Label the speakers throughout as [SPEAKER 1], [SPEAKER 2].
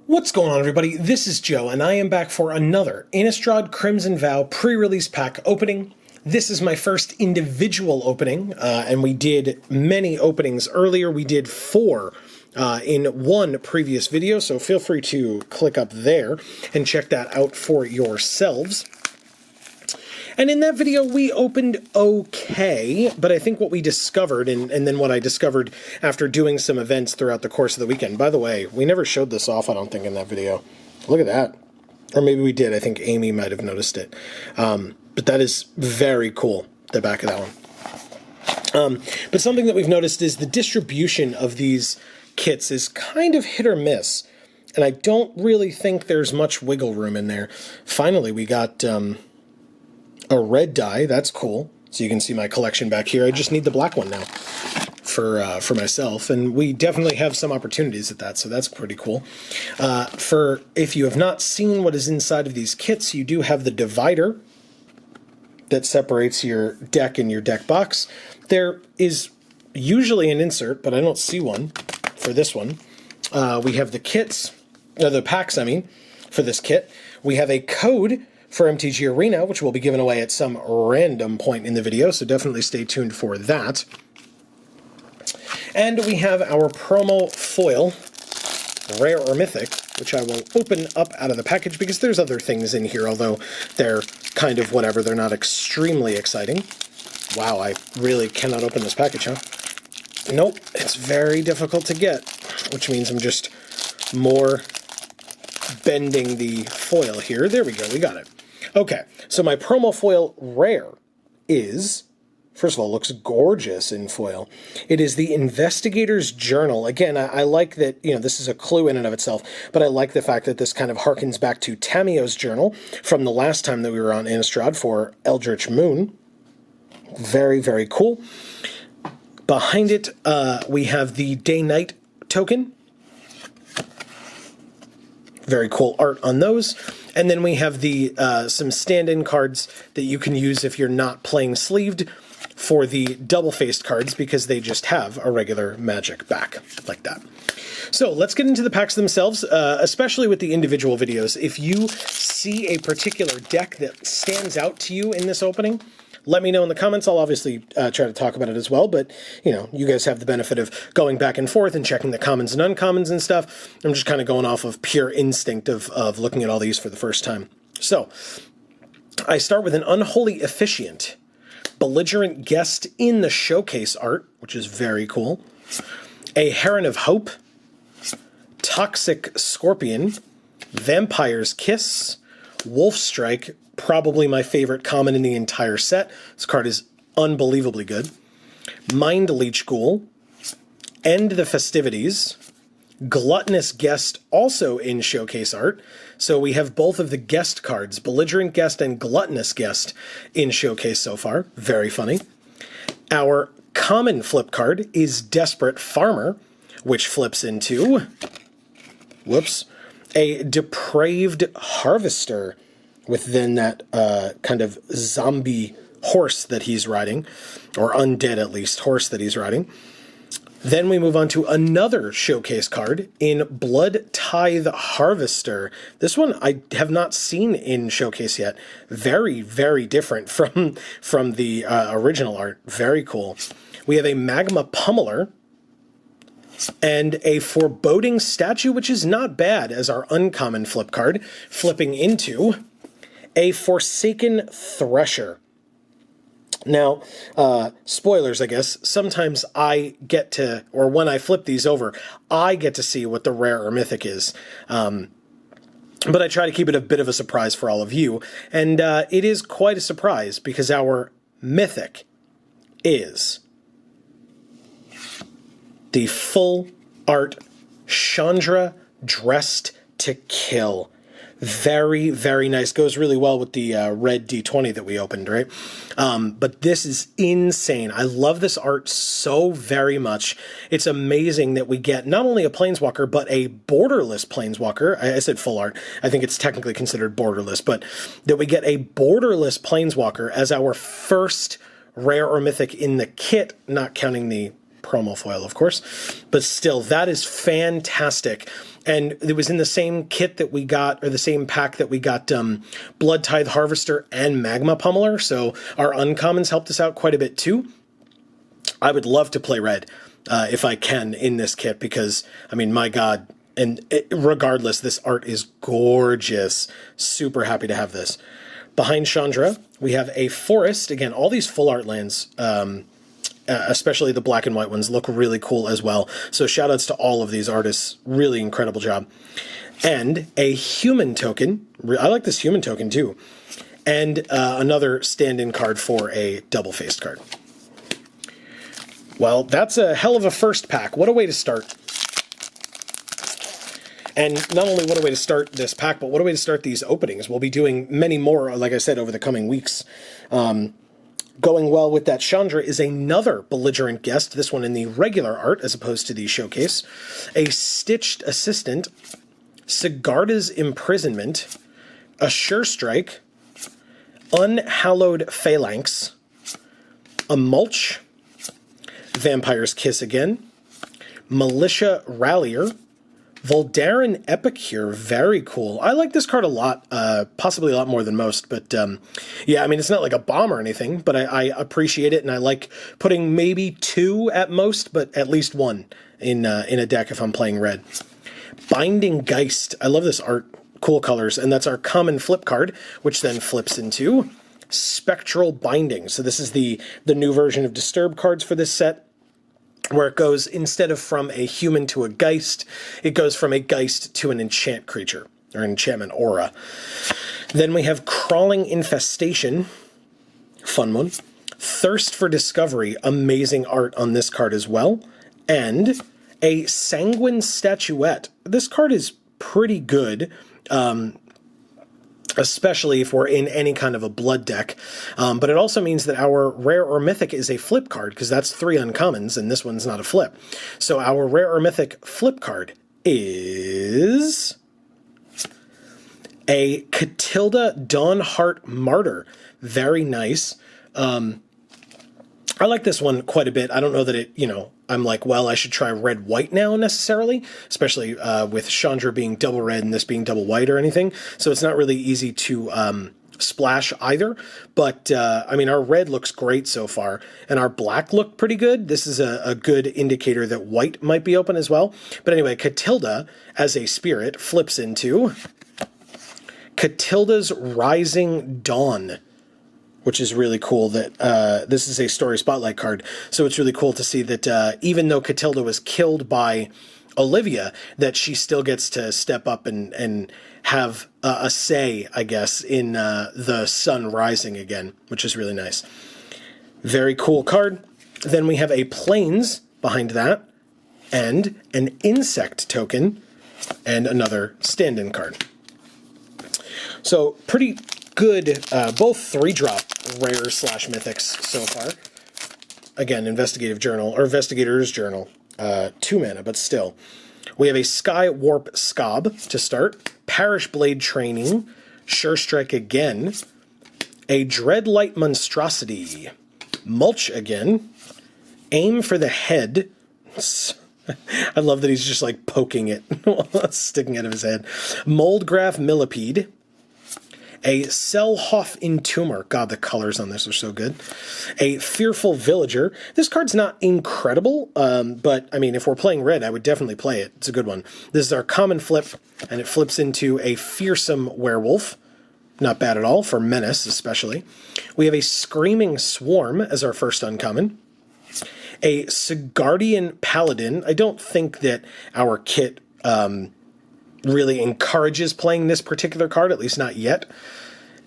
[SPEAKER 1] What's going on, everybody? This is Joe, and I am back for another Innistrad Crimson Vow pre-release pack opening. This is my first individual opening, and we did many openings earlier. We did 4 in one previous video, so feel free to click up there and check that out for yourselves. And in that video, we opened okay, but I think what we discovered, and then what I discovered after doing some events throughout the course of the weekend. By the way, we never showed this off, I don't think, in that video. Look at that. Or maybe we did. I think Amy might have noticed it. But that is very cool, the back of that one. But something that we've noticed is the distribution of these kits is kind of hit or miss. And I don't really think there's much wiggle room in there. Finally, we got a red die. That's cool. So you can see my collection back here. I just need the black one now for myself, and we definitely have some opportunities at that, so that's pretty cool. For if you have not seen what is inside of these kits, you do have the divider that separates your deck and your deck box. There is usually an insert, but I don't see one for this one. We have the kits, the packs, I mean, for this kit. We have a code for MTG Arena, which will be given away at some random point in the video, so definitely stay tuned for that. And we have our promo foil, Rare or Mythic, which I will open up out of the package because there's other things in here, although they're kind of whatever, they're not extremely exciting. Wow, I really cannot open this package, huh? Nope, it's very difficult to get, which means I'm just more bending the foil here. There we go, we got it. Okay, so my promo foil rare is, first of all, looks gorgeous in foil. It is the Investigator's Journal. Again, I like that, you know, this is a clue in and of itself, but I like the fact that this kind of harkens back to Tamiyo's journal from the last time that we were on Innistrad for Eldritch Moon. Very, very cool. Behind it, we have the Day-Night token. Very cool art on those. And then we have the some stand-in cards that you can use if you're not playing sleeved for the double-faced cards, because they just have a regular magic back like that. So let's get into the packs themselves, especially with the individual videos. If you see a particular deck that stands out to you in this opening, let me know in the comments. I'll obviously try to talk about it as well, but, you know, you guys have the benefit of going back and forth and checking the commons and uncommons and stuff. I'm just kind of going off of pure instinct of looking at all these for the first time. So, I start with an Unholy Officiant, Belligerent Guest in the Showcase art, which is very cool, a Heron of Hope, Toxic Scorpion, Vampire's Kiss, Wolf Strike, probably my favorite common in the entire set. This card is unbelievably good. Mind Leech Ghoul, End the Festivities, Gluttonous Guest, also in showcase art. So we have both of the guest cards, Belligerent Guest and Gluttonous Guest, in showcase so far. Very funny. Our common flip card is Desperate Farmer, which flips into, whoops, a Depraved Harvester, with then that kind of zombie horse that he's riding, or undead at least, horse that he's riding. Then we move on to another showcase card in Blood Tithe Harvester. This one I have not seen in showcase yet. Very, very different from the original art. Very cool. We have a Magma Pummeler and a Foreboding Statue, which is not bad as our uncommon flip card, flipping into a Forsaken Thresher. Now, spoilers, I guess, sometimes I get to, or when I flip these over, I get to see what the rare or mythic is. But I try to keep it a bit of a surprise for all of you. And it is quite a surprise, because our mythic is the full art Chandra Dressed to Kill. Very, very nice. Goes really well with the red D20 that we opened, right? But this is insane. I love this art so very much. It's amazing that we get not only a planeswalker, but a borderless planeswalker. I said full art. I think it's technically considered borderless, but that we get a borderless planeswalker as our first rare or mythic in the kit, not counting the promo foil, of course. But still, that is fantastic. And it was in the same kit that we got, or the same pack that we got, Blood Tithe Harvester and Magma Pummeler. So our uncommons helped us out quite a bit too. I would love to play red if I can in this kit, because, I mean, my God, and regardless, this art is gorgeous. Super happy to have this. Behind Chandra, we have a forest. Again, all these full art lands, especially the black and white ones, look really cool as well. So shout outs to all of these artists. Really incredible job. And a human token. I like this human token too. And another stand-in card for a double-faced card. Well, that's a hell of a first pack. What a way to start. And not only what a way to start this pack, but what a way to start these openings. We'll be doing many more, like I said, over the coming weeks. Going well with that Chandra is another belligerent guest, this one in the regular art as opposed to the showcase. A Stitched Assistant, Sigarda's Imprisonment, a Sure Strike, Unhallowed Phalanx, a Mulch, Vampire's Kiss again, Militia Rallier, Voldaren Epicure, very cool. I like this card a lot, possibly a lot more than most, but yeah, I mean, it's not like a bomb or anything, but I appreciate it, and I like putting maybe 2 at most, but at least 1 in a deck if I'm playing red. Binding Geist, I love this art, cool colors, and that's our common flip card, which then flips into Spectral Binding. So this is the new version of Disturb cards for this set, where it goes, instead of from a human to a Geist, it goes from a Geist to an enchant creature, or an enchantment aura. Then we have Crawling Infestation, fun one. Thirst for Discovery, amazing art on this card as well. And a Sanguine Statuette. This card is pretty good, especially if we're in any kind of a blood deck. But it also means that our rare or mythic is a flip card, because that's 3 uncommons, and this one's not a flip. So our rare or mythic flip card is a Catilda Dawnheart Martyr. Very nice. I like this one quite a bit. I don't know that it, I'm like, well, I should try red-white now necessarily, especially with Chandra being double red and this being double white or anything. So it's not really easy to splash either. But, I mean, our red looks great so far, and our black looked pretty good. This is a good indicator that white might be open as well. But anyway, Catilda, as a spirit, flips into Catilda's Rising Dawn, which is really cool that this is a Story Spotlight card. So it's really cool to see that even though Catilda was killed by Olivia, that she still gets to step up and have a say, I guess, in the sun rising again, which is really nice. Very cool card. Then we have a Plains behind that, and an Insect token, and another stand-in card. So pretty good, both 3-drop rares / mythics so far. Again, Investigative Journal, or Investigator's Journal, 2 mana, but still. We have a Sky Warp Scob to start, Parish Blade Training, Sure Strike again, a Dreadlight Monstrosity, Mulch again, Aim for the Head. I love that he's just like poking it, sticking out of his head. Moldgraph Millipede, a Selhoff Entomber. God, the colors on this are so good. A Fearful Villager. This card's not incredible, but, I mean, if we're playing red, I would definitely play it. It's a good one. This is our common flip, and it flips into a Fearsome Werewolf. Not bad at all, for Menace especially. We have a Screaming Swarm as our first uncommon. A Sigardian Paladin. I don't think that our kit really encourages playing this particular card, at least not yet.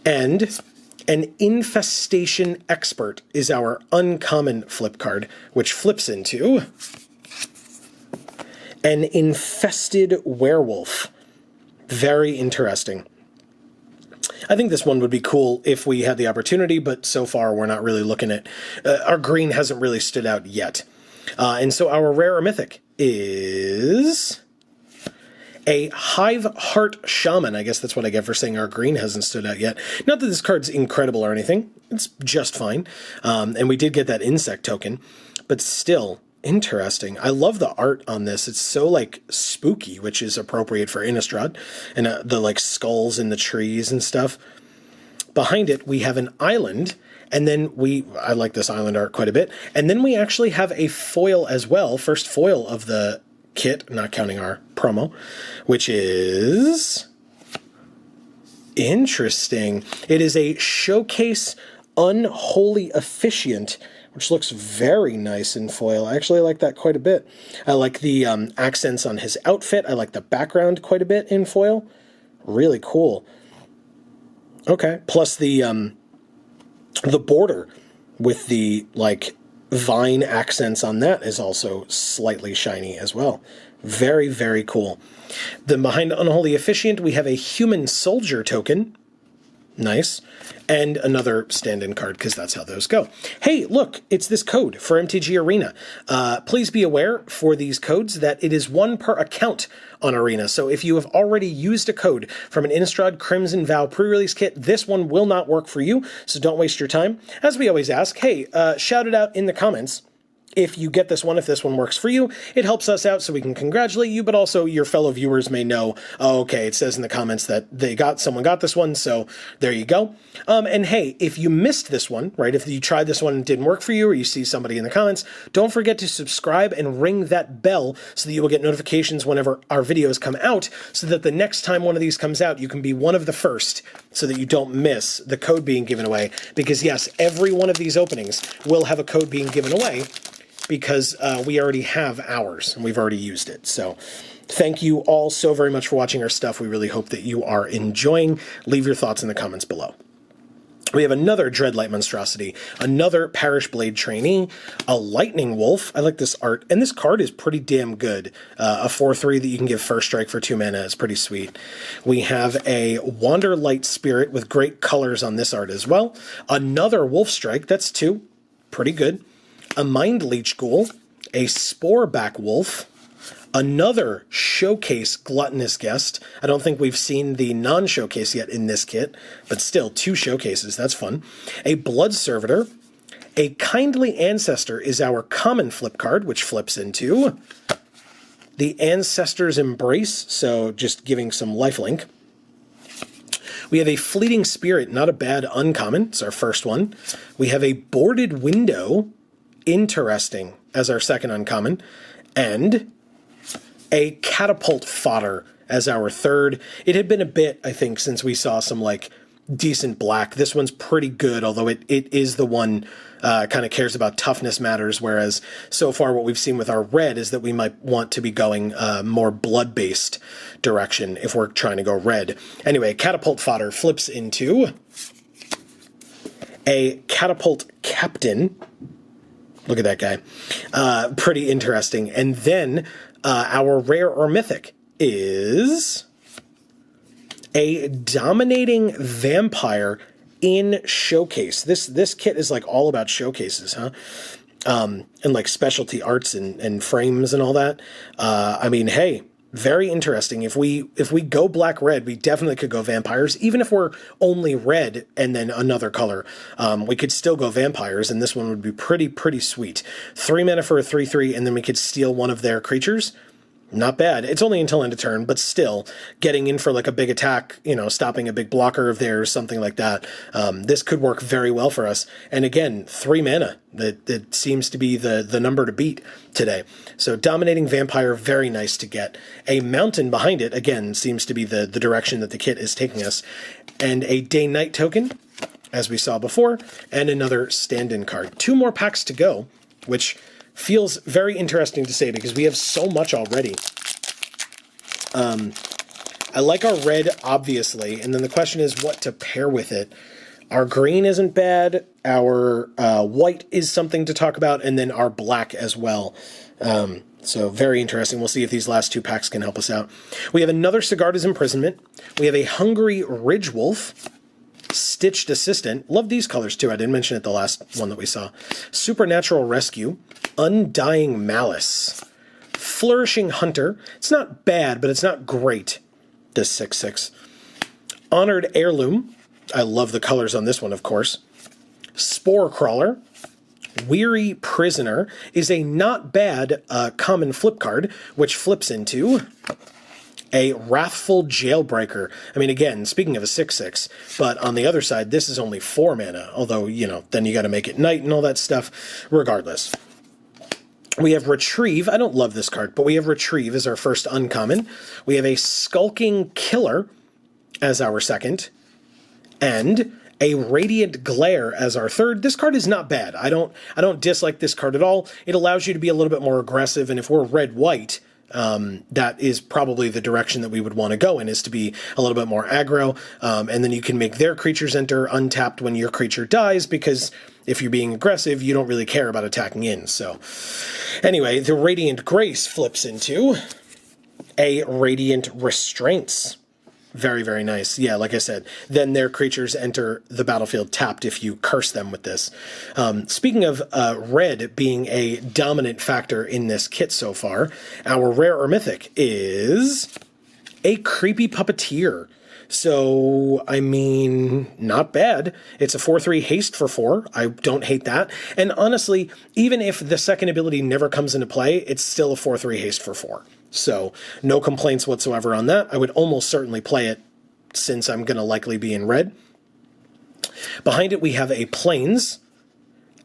[SPEAKER 1] And an Infestation Expert is our uncommon flip card, which flips into an Infested Werewolf. Very interesting. I think this one would be cool if we had the opportunity, but so far we're not really looking at... our green hasn't really stood out yet. And so our rare or mythic is a Hive Heart Shaman. I guess that's what I get for saying our green hasn't stood out yet. Not that this card's incredible or anything. It's just fine. And we did get that insect token. But still, Interesting. I love the art on this. It's so like spooky, which is appropriate for Innistrad, and the like skulls in the trees and stuff. Behind it, we have an island, and then I like this island art quite a bit. And then we actually have a foil as well, first foil of the kit, not counting our promo, which is interesting. It is a Showcase Unholy Officiant, which looks very nice in foil. I actually like that quite a bit. I like the accents on his outfit. I like the background quite a bit in foil. Really cool. Okay, plus the border with the like vine accents on that is also slightly shiny as well. Very, very cool. Then behind Unholy Officiant, we have a Human Soldier token. Nice. And another stand-in card, because that's how those go. Hey, look, it's this code for MTG Arena. Please be aware for these codes that it is 1 per account on Arena. So if you have already used a code from an Innistrad Crimson Vow pre-release kit, this one will not work for you, so don't waste your time. As we always ask, hey, shout it out in the comments. If you get this one, if this one works for you, it helps us out so we can congratulate you, but also your fellow viewers may know, oh, okay, it says in the comments that someone got this one, so there you go. And hey, if you missed this one, right, if you tried this one and it didn't work for you, or you see somebody in the comments, don't forget to subscribe and ring that bell so that you will get notifications whenever our videos come out, so that the next time one of these comes out, you can be one of the first, so that you don't miss the code being given away. Because yes, every one of these openings will have a code being given away, because we already have ours, and we've already used it. So thank you all so very much for watching our stuff. We really hope that you are enjoying. Leave your thoughts in the comments below. We have another Dreadlight Monstrosity, another Parish Blade Trainee, a Lightning Wolf. I like this art, and this card is pretty damn good. A 4/3 that you can give first strike for 2 mana is pretty sweet. We have a Wanderlight Spirit with great colors on this art as well. Another Wolf Strike, that's 2, pretty good. A Mind Leech Ghoul, a Sporeback Wolf, another Showcase Gluttonous Guest. I don't think we've seen the non-showcase yet in this kit, but still 2 showcases, that's fun. A Blood Servitor, a Kindly Ancestor is our common flip card, which flips into the Ancestor's Embrace, so just giving some lifelink. We have a Fleeting Spirit, not a bad uncommon, it's our first one. We have a Boarded Window, interesting, as our second uncommon, and a Catapult Fodder as our third. It had been a bit, I think, since we saw some like decent black. This one's pretty good, although it is the one kind of cares about toughness matters, whereas so far what we've seen with our red is that we might want to be going more blood-based direction if we're trying to go red. Anyway, Catapult Fodder flips into a Catapult Captain. Look at that guy. Pretty interesting. And then our rare or mythic is a Dominating Vampire in Showcase. This kit is like all about showcases, huh? And like specialty arts and frames and all that. I mean, hey, very interesting. If we go black-red, we definitely could go vampires. Even if we're only red and then another color, we could still go vampires, and this one would be pretty sweet. 3 mana for a 3/3, and then we could steal one of their creatures. Not bad. It's only until end of turn, but still, getting in for like a big attack, you know, stopping a big blocker of theirs, something like that. This could work very well for us. And again, 3 mana. That seems to be the number to beat today. So Dominating Vampire, very nice to get. A Mountain behind it, again, seems to be the direction that the kit is taking us. And a Day-Night token, as we saw before, and another stand-in card. 2 more packs to go, which feels very interesting to say because we have so much already. I like our red, obviously, and then the question is what to pair with it. Our green isn't bad, our white is something to talk about, and then our black as well. So very interesting. We'll see if these last 2 packs can help us out. We have another Sigarda's Imprisonment. We have a Hungry Ridge Wolf. Stitched Assistant. Love these colors too. I didn't mention it the last one that we saw. Supernatural Rescue. Undying Malice. Flourishing Hunter. It's not bad, but it's not great. This 6/6. Honored Heirloom. I love the colors on this one, of course. Spore Crawler. Weary Prisoner is a not bad common flip card, which flips into a Wrathful Jailbreaker. I mean, again, speaking of a 6/6, but on the other side, this is only 4 mana, although, you know, then you got to make it night and all that stuff. Regardless. We have Retrieve. I don't love this card, but we have Retrieve as our first uncommon. We have a Skulking Killer as our second, and a Radiant Glare as our third. This card is not bad. I don't dislike this card at all. It allows you to be a little bit more aggressive, and if we're red-white, that is probably the direction that we would want to go in, is to be a little bit more aggro, and then you can make their creatures enter untapped when your creature dies, because if you're being aggressive, you don't really care about attacking in. So anyway, the Radiant Grace flips into a Radiant Restraints. Very, very nice. Yeah, like I said, then their creatures enter the battlefield tapped if you curse them with this. Speaking of red being a dominant factor in this kit so far, our rare or mythic is a Creepy Puppeteer. So, I mean, not bad. It's a 4/3 haste for 4. I don't hate that. And honestly, even if the second ability never comes into play, it's still a 4/3 haste for 4. So, no complaints whatsoever on that. I would almost certainly play it since I'm going to likely be in red. Behind it, we have a Plains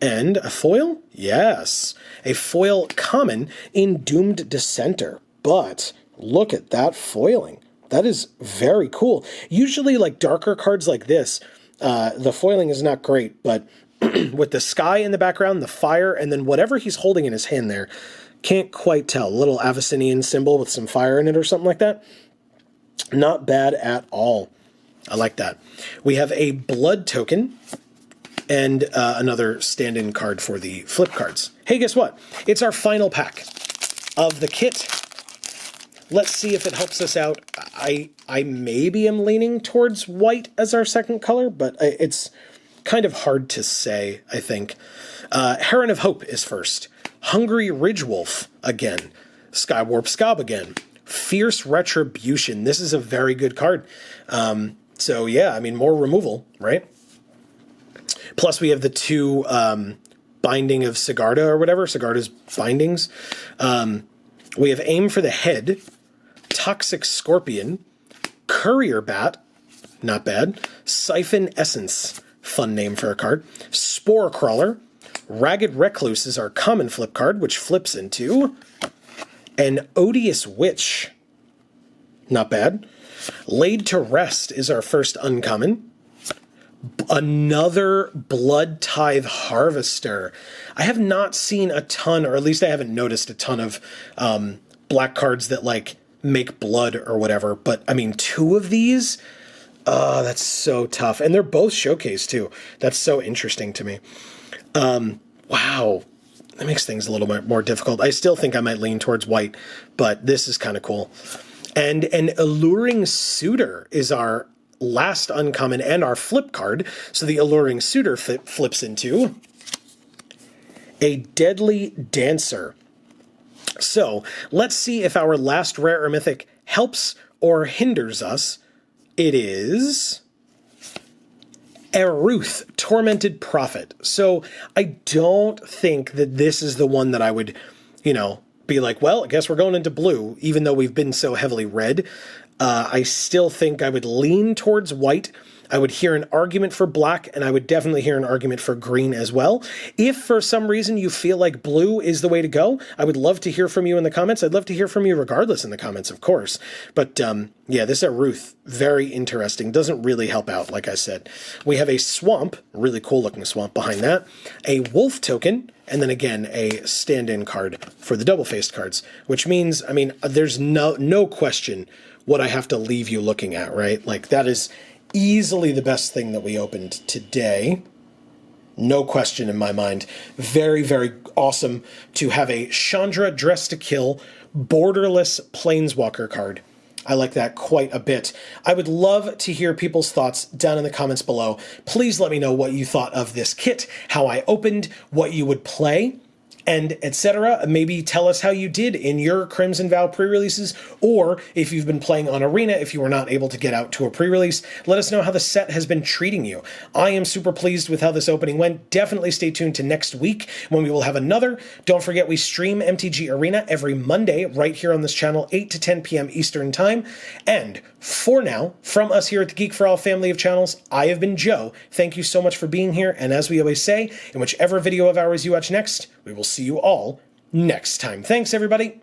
[SPEAKER 1] and a foil. Yes, a foil common in Doomed Dissenter. But look at that foiling. That is very cool. Usually, like darker cards like this, the foiling is not great, but with the sky in the background, the fire, and then whatever he's holding in his hand there, can't quite tell. A little Abyssinian symbol with some fire in it or something like that. Not bad at all. I like that. We have a Blood Token and another stand-in card for the flip cards. Hey, guess what? It's our final pack of the kit. Let's see if it helps us out. I maybe am leaning towards white as our second color, but it's kind of hard to say, I think. Heron of Hope is first. Hungry Ridgewolf again. Skywarp Scob again. Fierce Retribution. This is a very good card. So yeah, I mean, more removal, right? Plus we have the two Binding of Sigarda or whatever, Sigarda's bindings. We have Aim for the Head, Toxic Scorpion, Courier Bat, not bad, Siphon Essence, fun name for a card, Spore Crawler, Ragged Recluse is our common flip card, which flips into an Odious Witch, not bad, Laid to Rest is our first uncommon, another Blood Tithe Harvester. I have not seen a ton, or at least I haven't noticed a ton of black cards that like make blood or whatever, but I mean, 2 of these, that's so tough. And they're both showcased too. That's so interesting to me. Wow. That makes things a little bit more difficult. I still think I might lean towards white, but this is kind of cool. And an Alluring Suitor is our last uncommon and our flip card. So the Alluring Suitor flips into a Deadly Dancer. So let's see if our last rare or mythic helps or hinders us. It is Eruth, Tormented Prophet. So I don't think that this is the one that I would, you know, be like, well, I guess we're going into blue, even though we've been so heavily red. I still think I would lean towards white. I would hear an argument for black, and I would definitely hear an argument for green as well. If for some reason you feel like blue is the way to go, I would love to hear from you in the comments. I'd love to hear from you regardless in the comments, of course. But yeah, this Eruth, very interesting. Doesn't really help out, like I said. We have a Swamp, really cool looking Swamp behind that. A Wolf Token, and then again, a stand-in card for the double-faced cards, which means, I mean, there's no question what I have to leave you looking at, right? Like, that is easily the best thing that we opened today. No question in my mind. Very, very awesome to have a Chandra Dress to Kill borderless planeswalker card. I like that quite a bit. I would love to hear people's thoughts down in the comments below. Please let me know what you thought of this kit, how I opened, what you would play. and etc. Maybe tell us how you did in your Crimson Vow pre-releases, or if you've been playing on Arena, if you were not able to get out to a pre-release, let us know how the set has been treating you. I am super pleased with how this opening went. Definitely stay tuned to next week when we will have another. Don't forget we stream MTG Arena every Monday right here on this channel, 8 to 10 p.m. Eastern Time. And for now, from us here at the Geek for All family of channels, I have been Joe. Thank you so much for being here, and as we always say, in whichever video of ours you watch next, we will see you all next time. Thanks, everybody.